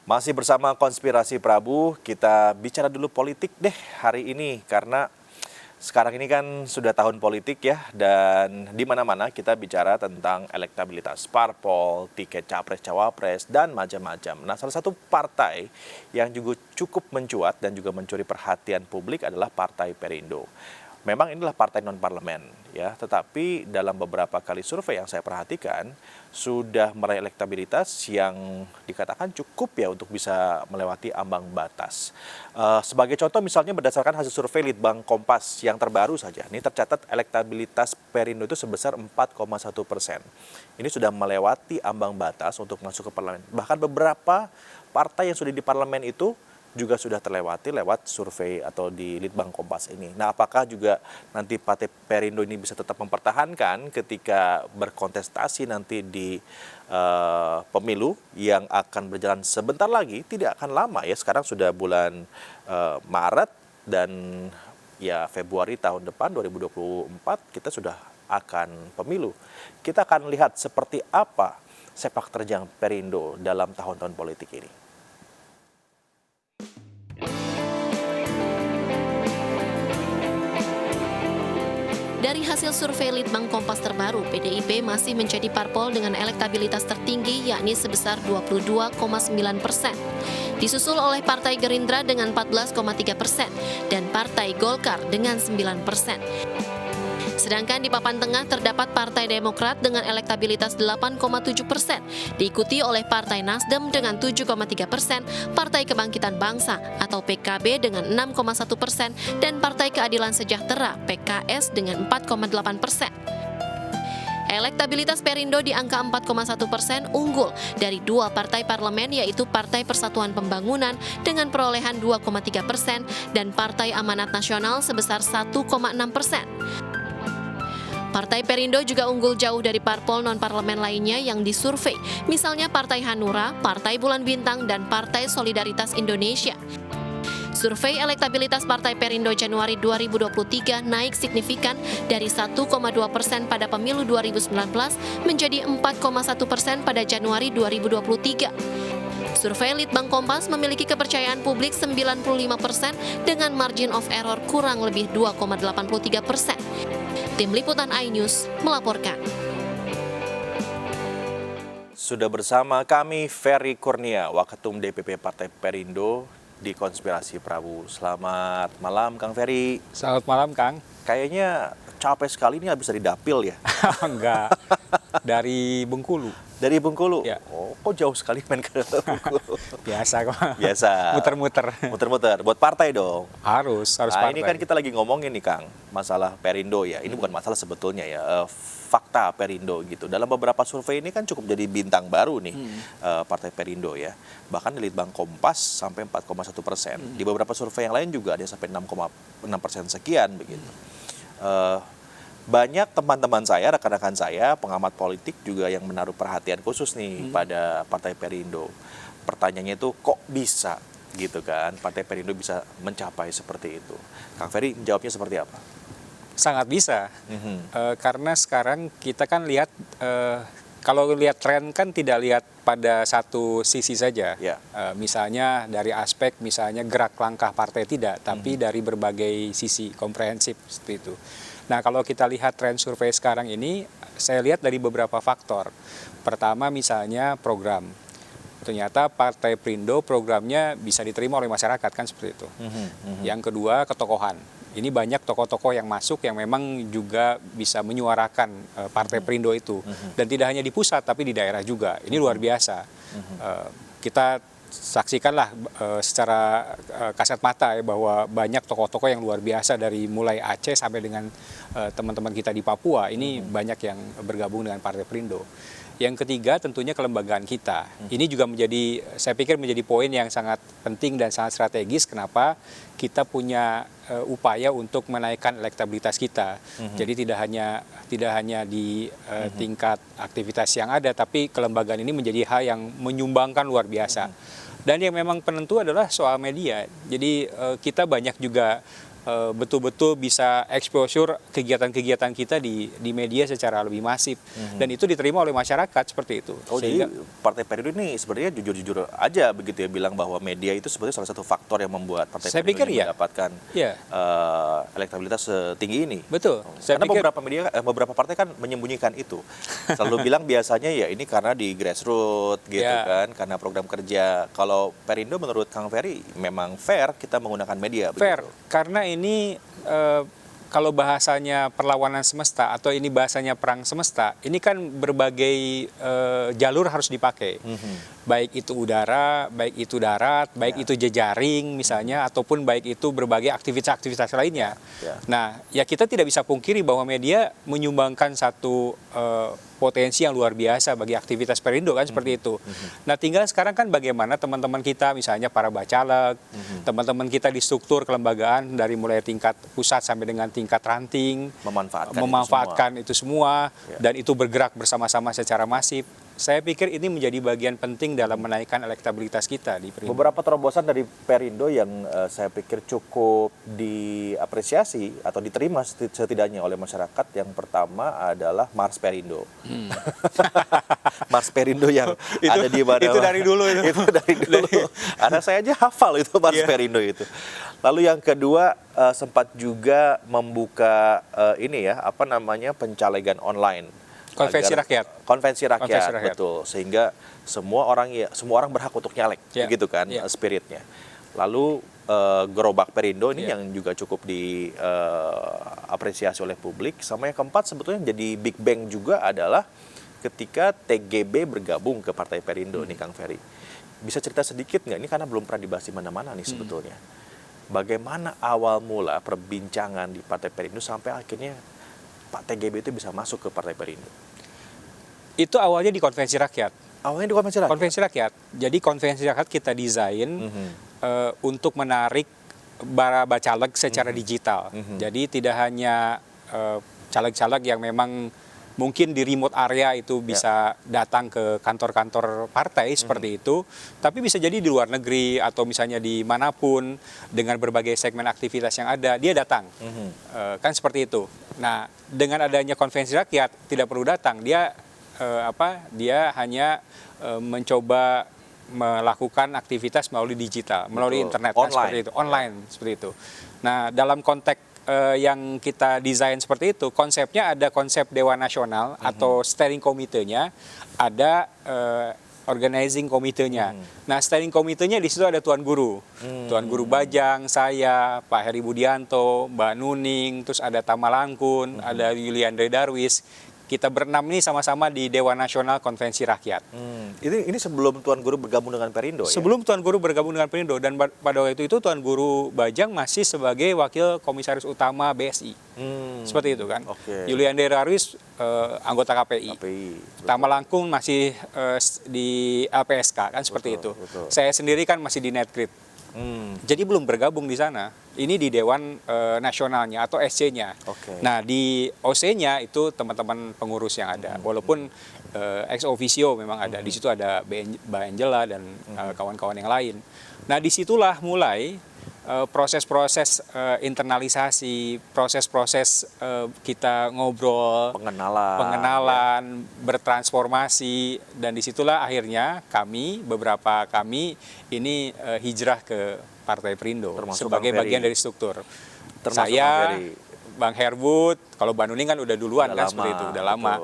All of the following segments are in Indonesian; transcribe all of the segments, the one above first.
Masih bersama Konspirasi Prabu, kita bicara dulu politik deh hari ini karena sekarang ini kan sudah tahun politik ya, dan di mana-mana kita bicara tentang elektabilitas parpol, tiket capres-cawapres dan macam-macam. Nah, salah satu partai yang juga cukup mencuat dan juga mencuri perhatian publik adalah Partai Perindo. Memang inilah partai non-parlemen ya, tetapi dalam beberapa kali survei yang saya perhatikan sudah meraih elektabilitas yang dikatakan cukup ya untuk bisa melewati ambang batas. Sebagai contoh misalnya berdasarkan hasil survei Litbang Kompas yang terbaru saja, ini tercatat elektabilitas Perindo itu sebesar 4,1%. Ini sudah melewati ambang batas untuk masuk ke parlemen. Bahkan beberapa partai yang sudah di parlemen itu juga sudah terlewati lewat survei atau di Litbang Kompas ini. Nah, apakah juga nanti Partai Perindo ini bisa tetap mempertahankan ketika berkontestasi nanti di pemilu yang akan berjalan sebentar lagi, tidak akan lama ya. Sekarang sudah bulan Maret dan ya Februari tahun depan 2024 kita sudah akan pemilu. Kita akan lihat seperti apa sepak terjang Perindo dalam tahun-tahun politik ini. Dari hasil survei Litbang Kompas terbaru, PDIP masih menjadi parpol dengan elektabilitas tertinggi yakni sebesar 22,9%. Disusul oleh Partai Gerindra dengan 14,3% dan Partai Golkar dengan 9%. Sedangkan di papan tengah terdapat Partai Demokrat dengan elektabilitas 8,7%, diikuti oleh Partai Nasdem dengan 7,3%, Partai Kebangkitan Bangsa atau PKB dengan 6,1%, dan Partai Keadilan Sejahtera PKS dengan 4,8%. Elektabilitas Perindo di angka 4,1% unggul dari dua partai parlemen yaitu Partai Persatuan Pembangunan dengan perolehan 2,3% dan Partai Amanat Nasional sebesar 1,6%. Partai Perindo juga unggul jauh dari parpol non-parlemen lainnya yang disurvei, misalnya Partai Hanura, Partai Bulan Bintang, dan Partai Solidaritas Indonesia. Survei elektabilitas Partai Perindo Januari 2023 naik signifikan dari 1,2% pada pemilu 2019 menjadi 4,1% pada Januari 2023. Survei Litbang Kompas memiliki kepercayaan publik 95% dengan margin of error kurang lebih 2,83%. Tim Liputan iNews melaporkan. Sudah bersama kami Ferry Kurnia, Waketum DPP Partai Perindo di Konspirasi Prabu. Selamat malam Kang Ferry. Selamat malam Kang. Kayaknya capek sekali ini habis dari dapil ya? Enggak, dari Bengkulu. Dari Bengkulu? Ya. Oh, kok jauh sekali main ke Bengkulu? Biasa kok. Biasa. Muter-muter. Muter-muter. Buat partai dong. Harus Nah, partai. ini kan kita lagi ngomongin nih Kang, masalah Perindo ya. Ini bukan masalah sebetulnya ya, fakta Perindo gitu. Dalam beberapa survei ini kan cukup jadi bintang baru nih Partai Perindo ya. Bahkan di Litbang Kompas sampai 4,1%. Di beberapa survei yang lain juga ada sampai 6,6% sekian begitu. Banyak teman-teman saya, rekan-rekan saya, pengamat politik juga yang menaruh perhatian khusus nih pada Partai Perindo. Pertanyaannya itu kok bisa gitu kan, Partai Perindo bisa mencapai seperti itu. Kang Ferry jawabnya seperti apa? Sangat bisa, karena sekarang kita kan lihat, kalau lihat tren kan tidak lihat pada satu sisi saja. Ya. Misalnya dari aspek misalnya gerak langkah partai tidak, tapi dari berbagai sisi komprehensif seperti itu. Nah, kalau kita lihat tren survei sekarang ini, saya lihat dari beberapa faktor. Pertama misalnya program. Ternyata Partai Perindo programnya bisa diterima oleh masyarakat kan seperti itu. Yang kedua ketokohan. Ini banyak tokoh-tokoh yang masuk yang memang juga bisa menyuarakan Partai Perindo itu. Dan tidak hanya di pusat tapi di daerah juga. Ini luar biasa. Kita saksikanlah secara kasat mata ya, bahwa banyak tokoh-tokoh yang luar biasa dari mulai Aceh sampai dengan teman-teman kita di Papua. Ini banyak yang bergabung dengan Partai Perindo. Yang ketiga tentunya kelembagaan kita. Ini juga menjadi, saya pikir menjadi poin yang sangat penting dan sangat strategis kenapa kita punya upaya untuk menaikkan elektabilitas kita. Jadi tidak hanya di tingkat aktivitas yang ada, tapi kelembagaan ini menjadi hal yang menyumbangkan luar biasa. Dan yang memang penentu adalah soal media. Jadi kita banyak juga betul-betul bisa exposure kegiatan-kegiatan kita di media secara lebih masif, dan itu diterima oleh masyarakat seperti itu. Oh, jadi Partai Perindo ini sebenarnya jujur-jujur aja begitu ya, bilang bahwa media itu sebenarnya salah satu faktor yang membuat Partai Saya Perindo pikir ini ya. mendapatkan Ya, elektabilitas setinggi ini. betul. Saya Karena pikir beberapa partai kan menyembunyikan itu. Selalu bilang biasanya ya ini karena di grassroots gitu Ya. kan, karena program kerja. Kalau Perindo menurut Kang Ferry memang fair kita menggunakan media fair, begitu. karena ini kalau bahasanya perlawanan semesta atau ini bahasanya perang semesta, ini kan berbagai jalur harus dipakai. Baik itu udara, baik itu darat, baik itu jejaring misalnya, ataupun baik itu berbagai aktivitas-aktivitas lainnya. Ya. Nah, ya kita tidak bisa pungkiri bahwa media menyumbangkan satu potensi yang luar biasa bagi aktivitas Perindo kan seperti itu. Nah, tinggal sekarang kan bagaimana teman-teman kita misalnya para bacaleg, teman-teman kita di struktur kelembagaan dari mulai tingkat pusat sampai dengan tingkat ranting Memanfaatkan itu semua Ya. dan itu bergerak bersama-sama secara masif. Saya pikir ini menjadi bagian penting dalam menaikkan elektabilitas kita di Perindo. Beberapa terobosan dari Perindo yang saya pikir cukup diapresiasi atau diterima setidaknya oleh masyarakat. Yang pertama adalah Mars Perindo. Mars Perindo yang ada di mana? Itu dari dulu itu. Itu dari dulu. Ada saya aja hafal itu Mars Iya. Perindo itu. Lalu yang kedua sempat juga membuka pencalegan online. Konvensi rakyat. Konvensi rakyat, Konvensi rakyat. betul. Sehingga semua orang berhak untuk nyalek, Ya. begitu kan Ya. spiritnya. Lalu gerobak Perindo ini Ya. yang juga cukup diapresiasi oleh publik. Sama yang keempat sebetulnya jadi Big Bang juga adalah ketika TGB bergabung ke Partai Perindo nih Kang Ferry. Bisa cerita sedikit nggak? Ini karena belum pernah dibahas di mana-mana nih sebetulnya. Bagaimana awal mula perbincangan di Partai Perindo sampai akhirnya Pak TGB itu bisa masuk ke Partai Perindo? Itu awalnya di konvensi rakyat. Awalnya di konvensi rakyat? Konvensi rakyat. Jadi konvensi rakyat kita desain untuk menarik para bacaleg secara digital. Jadi tidak hanya caleg-caleg yang memang mungkin di remote area itu bisa datang ke kantor-kantor partai seperti itu, tapi bisa jadi di luar negeri atau misalnya di manapun dengan berbagai segmen aktivitas yang ada, dia datang. Kan seperti itu. Nah, dengan adanya konvensi rakyat tidak perlu datang, dia hanya mencoba melakukan aktivitas melalui digital, melalui internet, kan, seperti itu, online seperti itu. Nah, dalam konteks yang kita desain seperti itu, konsepnya ada konsep Dewan Nasional atau steering committee-nya, ada organizing committee-nya. Nah, steering committee-nya di situ ada Tuan Guru. Tuan Guru Bajang, saya, Pak Heri Budianto, Mbak Nuning, terus ada Tama Langkun, ada Yuliandre Darwis. Kita berenam ini sama-sama di Dewan Nasional Konvensi Rakyat. Ini sebelum Tuan Guru bergabung dengan Perindo ya? Sebelum Tuan Guru bergabung dengan Perindo, dan pada waktu itu Tuan Guru Bajang masih sebagai Wakil Komisaris Utama BSI. Seperti itu kan. Oke. Yuliandre Darwis anggota KPI. KPI. Tama Langkung masih di LPSK kan seperti Betul, itu. betul. Saya sendiri kan masih di Netgrid. Jadi belum bergabung di sana. Ini di Dewan Nasionalnya atau SC-nya. Oke. Nah, di OC-nya itu teman-teman pengurus yang ada. Walaupun ex officio memang ada. Di situ ada Mbak Angela dan kawan-kawan yang lain. Nah, disitulah mulai proses-proses internalisasi, proses-proses kita ngobrol, pengenalan, bertransformasi, dan disitulah akhirnya beberapa kami ini hijrah ke Partai Perindo sebagai bagian dari struktur. Saya, Bang Herbut, kalau Mbak Nuning kan udah duluan kan seperti itu, udah lama.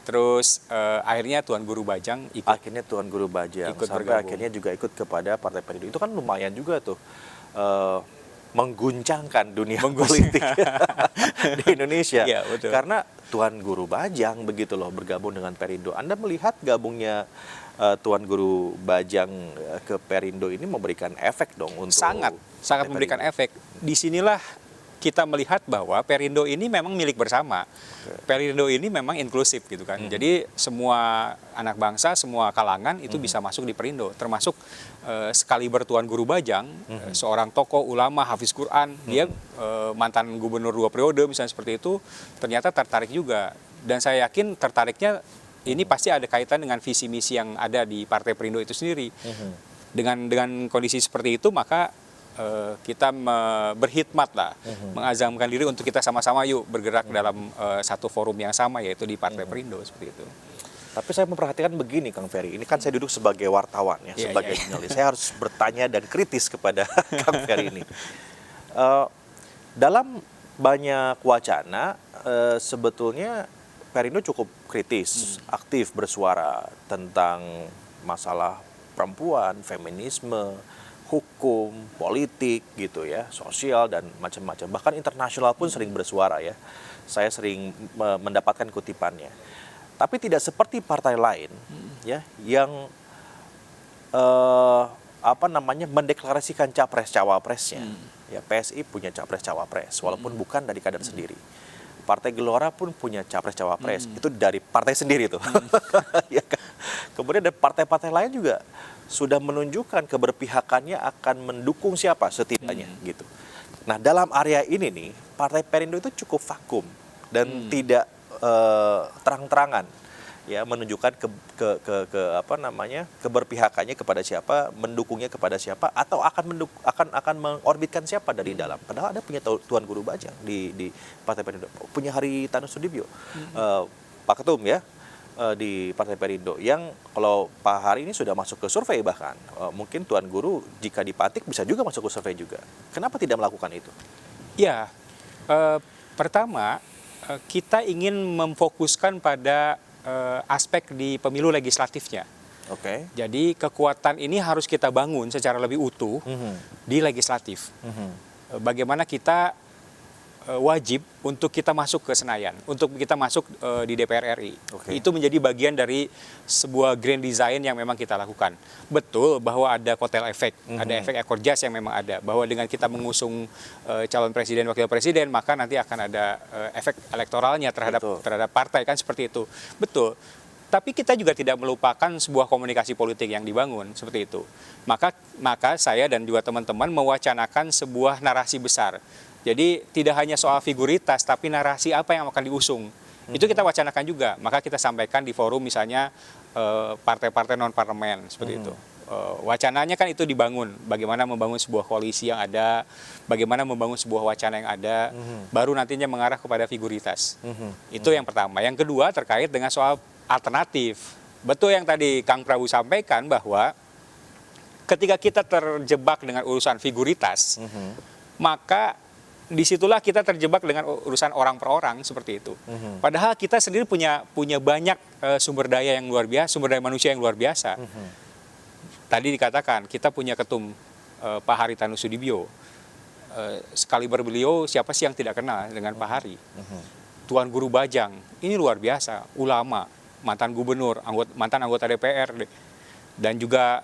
Terus akhirnya Tuan Guru Bajang ikut. Akhirnya Tuan Guru Bajang sampai bergabung. Akhirnya juga ikut kepada Partai Perindo. Itu kan lumayan juga tuh. Mengguncangkan dunia politik di Indonesia. Ya, betul. Karena Tuan Guru Bajang begitu loh bergabung dengan Perindo. Anda melihat gabungnya Tuan Guru Bajang ke Perindo ini memberikan efek dong untuk sangat memberikan efek. Disinilah kita melihat bahwa Perindo ini memang milik bersama. Perindo ini memang inklusif gitu kan. Jadi semua anak bangsa, semua kalangan itu bisa masuk di Perindo, termasuk sekaliber Tuan Guru Bajang, seorang tokoh ulama hafiz Quran, dia mantan gubernur 2 periode misalnya seperti itu, ternyata tertarik juga. Dan saya yakin tertariknya ini pasti ada kaitan dengan visi misi yang ada di Partai Perindo itu sendiri. Dengan kondisi seperti itu, maka kita berkhidmat lah, mengazamkan diri untuk kita sama-sama yuk bergerak dalam satu forum yang sama, yaitu di Partai Perindo seperti itu. Tapi saya memperhatikan begini, Kang Ferry. Ini kan saya duduk sebagai wartawan ya, sebagai jurnalis. Saya harus bertanya dan kritis kepada Kang Ferry ini. Dalam banyak wacana, sebetulnya Perindo cukup kritis, aktif bersuara tentang masalah perempuan, feminisme, hukum, politik gitu ya, sosial dan macam-macam. Bahkan internasional pun sering bersuara ya. Saya sering mendapatkan kutipannya. Tapi tidak seperti partai lain ya yang mendeklarasikan capres cawapresnya. Ya, PSI punya capres cawapres walaupun bukan dari kader sendiri. Partai Gelora pun punya capres cawapres, itu dari partai sendiri tuh. Ya kan? Kemudian dari partai-partai lain juga sudah menunjukkan keberpihakannya akan mendukung siapa setidaknya gitu. Nah, dalam area ini nih, Partai Perindo itu cukup vakum dan tidak terang-terangan ya menunjukkan keberpihakannya kepada siapa, mendukungnya kepada siapa, atau akan mengorbitkan siapa dari dalam. Padahal ada punya Tuan Guru Bajang di Partai Perindo, punya Haritanu Sudibyo, Pak Ketum ya di Partai Perindo, yang kalau Pak Hari ini sudah masuk ke survei bahkan mungkin Tuan Guru jika dipatik bisa juga masuk ke survei juga. Kenapa tidak melakukan itu? Ya, pertama kita ingin memfokuskan pada aspek di pemilu legislatifnya. Oke. Jadi kekuatan ini harus kita bangun secara lebih utuh di legislatif. Bagaimana kita wajib untuk kita masuk ke Senayan, untuk kita masuk di DPR RI. Itu menjadi bagian dari sebuah grand design yang memang kita lakukan. Betul bahwa ada kotel efek, ada efek ekor jas yang memang ada. Bahwa dengan kita mengusung calon presiden, wakil presiden, maka nanti akan ada efek elektoralnya terhadap partai, kan seperti itu. Betul. Tapi kita juga tidak melupakan sebuah komunikasi politik yang dibangun seperti itu. Maka saya dan juga teman-teman mewacanakan sebuah narasi besar. Jadi tidak hanya soal figuritas, tapi narasi apa yang akan diusung. Itu kita wacanakan juga. Maka kita sampaikan di forum misalnya partai-partai non-parlemen seperti itu. Wacananya kan itu dibangun. Bagaimana membangun sebuah koalisi yang ada, bagaimana membangun sebuah wacana yang ada, baru nantinya mengarah kepada figuritas. Itu yang pertama. Yang kedua terkait dengan soal alternatif. Betul yang tadi Kang Prabu sampaikan bahwa ketika kita terjebak dengan urusan figuritas, maka disitulah kita terjebak dengan urusan orang per orang seperti itu. Padahal kita sendiri punya banyak sumber daya yang luar biasa, sumber daya manusia yang luar biasa. Tadi dikatakan kita punya ketum Pak Haritanu Sudibyo. Sekaliber beliau, siapa sih yang tidak kenal dengan Pak Hari? Tuan Guru Bajang, ini luar biasa, ulama, mantan gubernur, mantan anggota DPR, dan juga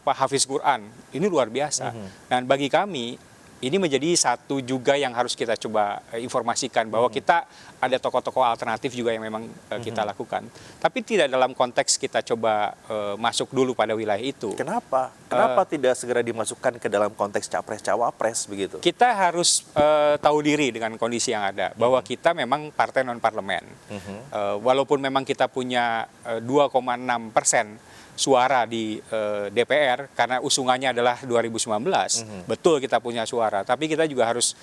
Hafiz Quran, ini luar biasa. Dan bagi kami ini menjadi satu juga yang harus kita coba informasikan bahwa kita ada tokoh-tokoh alternatif juga yang memang kita lakukan. Tapi tidak dalam konteks kita coba masuk dulu pada wilayah itu. Kenapa? Kenapa tidak segera dimasukkan ke dalam konteks capres-cawapres begitu? Kita harus tahu diri dengan kondisi yang ada, bahwa kita memang partai non-parlemen. Walaupun memang kita punya 2,6% suara di DPR karena usungannya adalah 2019. Betul kita punya suara, tapi kita juga harus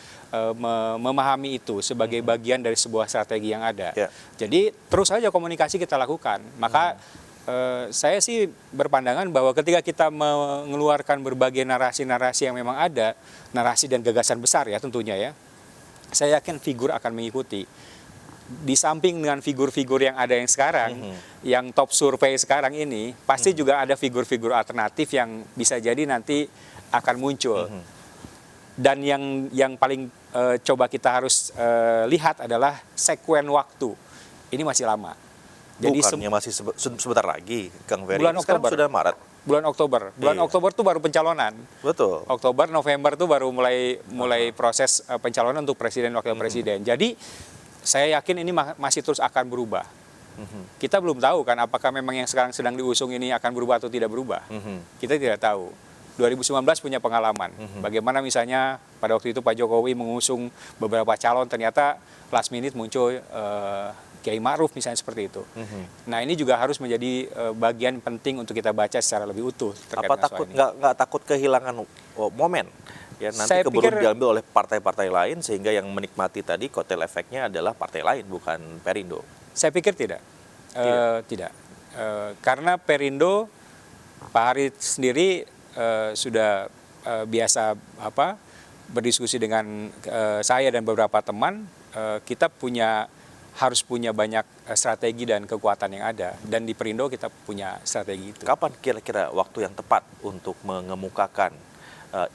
memahami itu sebagai bagian dari sebuah strategi yang ada. Jadi terus saja komunikasi kita lakukan. Maka saya sih berpandangan bahwa ketika kita mengeluarkan berbagai narasi-narasi yang memang ada, narasi dan gagasan besar ya tentunya ya, saya yakin figur akan mengikuti. Di samping dengan figur-figur yang ada yang sekarang, yang top survei sekarang ini, pasti juga ada figur-figur alternatif yang bisa jadi nanti akan muncul. Dan yang paling coba kita harus lihat adalah sekuen waktu. Ini masih lama. Jadi bukannya masih sebentar lagi, Kang Ferry. Bulan Sekarang Oktober. sudah Maret. Bulan Oktober. Bulan Oktober tuh baru pencalonan. Betul. Oktober, November tuh baru mulai proses pencalonan untuk presiden, wakil presiden. Jadi saya yakin ini masih terus akan berubah. Kita belum tahu kan apakah memang yang sekarang sedang diusung ini akan berubah atau tidak berubah. Kita tidak tahu. 2019 punya pengalaman. Bagaimana misalnya pada waktu itu Pak Jokowi mengusung beberapa calon, ternyata last minute muncul Kiai Ma'ruf misalnya seperti itu. Nah ini juga harus menjadi bagian penting untuk kita baca secara lebih utuh. Apa takut nggak takut kehilangan momen Ya, nanti Saya keburu pikir- diambil oleh partai-partai lain sehingga yang menikmati tadi kotel efeknya adalah partai lain bukan Perindo. Saya pikir tidak. Tidak. Karena Perindo, Pak Hari sendiri sudah biasa berdiskusi dengan saya dan beberapa teman. Kita harus punya banyak strategi dan kekuatan yang ada, dan di Perindo kita punya strategi itu. Kapan kira-kira waktu yang tepat untuk mengemukakan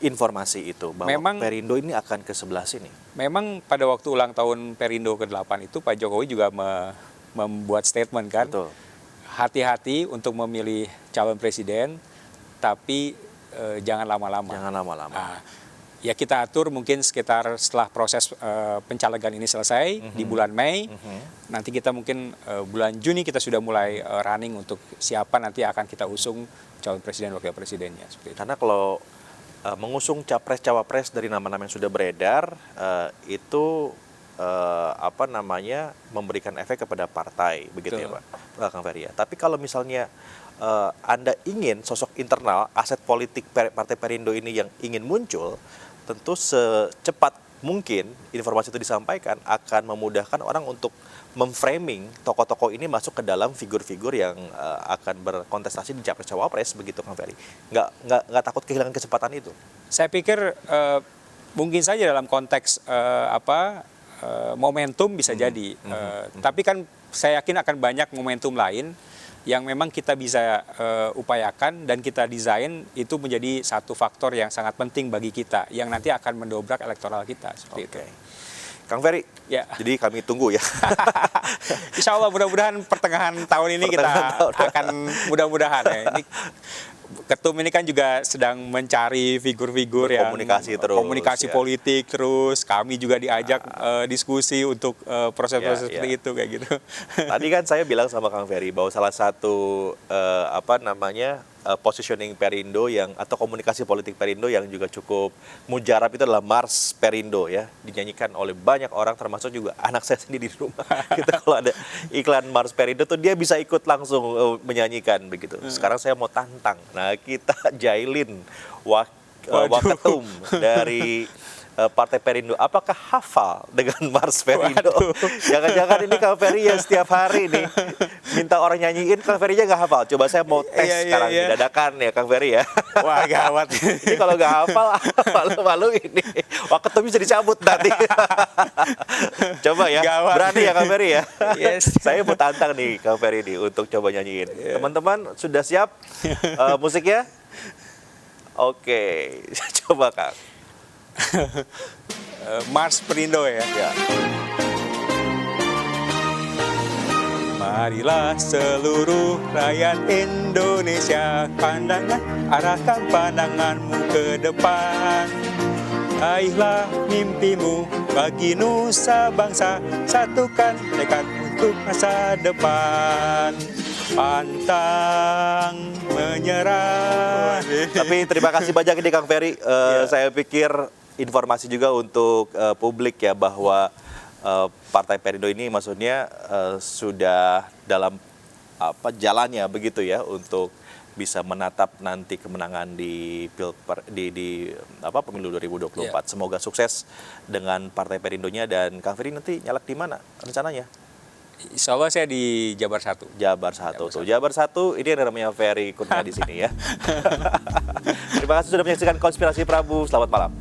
informasi itu bahwa Perindo ini akan ke sebelah sini? Memang pada waktu ulang tahun Perindo ke-8 itu Pak Jokowi juga membuat statement kan. Betul. Hati-hati untuk memilih calon presiden, tapi jangan lama-lama. Jangan lama-lama. Nah, ya kita atur mungkin sekitar setelah proses pencalegan ini selesai di bulan Mei. Nanti kita mungkin bulan Juni kita sudah mulai running untuk siapa nanti akan kita usung calon presiden wakil presidennya. Seperti itu. Karena kalau mengusung capres-cawapres dari nama-nama yang sudah beredar itu memberikan efek kepada partai, begitu. Betul. Ya Pak Kang Ferry ya. Tapi kalau misalnya Anda ingin sosok internal aset politik Partai Perindo ini yang ingin muncul, tentu secepat mungkin informasi itu disampaikan akan memudahkan orang untuk memframing tokoh-tokoh ini masuk ke dalam figur-figur yang akan berkontestasi di capres-cawapres, begitu Kang Ferry. Nggak takut kehilangan kesempatan itu? Saya pikir mungkin saja dalam konteks momentum bisa jadi. Tapi kan saya yakin akan banyak momentum lain yang memang kita bisa upayakan dan kita desain itu menjadi satu faktor yang sangat penting bagi kita yang nanti akan mendobrak elektoral kita seperti itu. Kang Ferry, ya. Jadi kami tunggu ya. Insya Allah mudah-mudahan pertengahan tahun ini akan mudah-mudahan ya. Ini Ketum ini kan juga sedang mencari figur-figur yang komunikasi ya. politik terus. Kami juga diajak diskusi untuk proses-proses seperti itu kayak gitu. Tadi kan saya bilang sama Kang Ferry bahwa salah satu positioning Perindo atau komunikasi politik Perindo yang juga cukup mujarab itu adalah Mars Perindo ya, dinyanyikan oleh banyak orang termasuk juga anak saya sendiri di rumah. Gitu, kalau ada iklan Mars Perindo tuh dia bisa ikut langsung menyanyikan begitu. Sekarang saya mau tantang. Nah, kita Jailin Waketum dari Partai Perindo, apakah hafal dengan Mars Perindo? Jangan-jangan ini Kang Ferry ya setiap hari nih minta orang nyanyiin, Kang Ferry-nya nggak hafal. Coba saya mau tes sekarang dadakan ya Kang Ferry ya. Wah, gawat. Ini kalau nggak hafal malu-malu ini. Waktu bisa dicabut nanti. Coba ya, gawat. Berani ya Kang Ferry ya. Yes. Saya mau tantang nih Kang Ferry nih untuk coba nyanyiin. Teman-teman sudah siap musiknya? Oke, coba Kang. Mars Perindo ya. Marilah seluruh rakyat Indonesia, arahkan pandanganmu ke depan. Raihlah mimpimu bagi nusa bangsa, satukan tekad untuk masa depan. Pantang menyerah. Tapi terima kasih banyak ini Kang Ferry. Saya pikir informasi juga untuk publik ya bahwa Partai Perindo ini maksudnya sudah dalam jalannya begitu ya untuk bisa menatap nanti kemenangan di pemilu 2024. Semoga sukses dengan Partai Perindonya. Dan Kang Ferry nanti nyalek di mana rencananya? Insya Allah saya di Jabar 1. Jabar 1 tuh. Jabar 1 ini yang namanya Ferry Kurnia di sini ya. Terima kasih sudah menyaksikan Konspirasi Prabu. Selamat malam.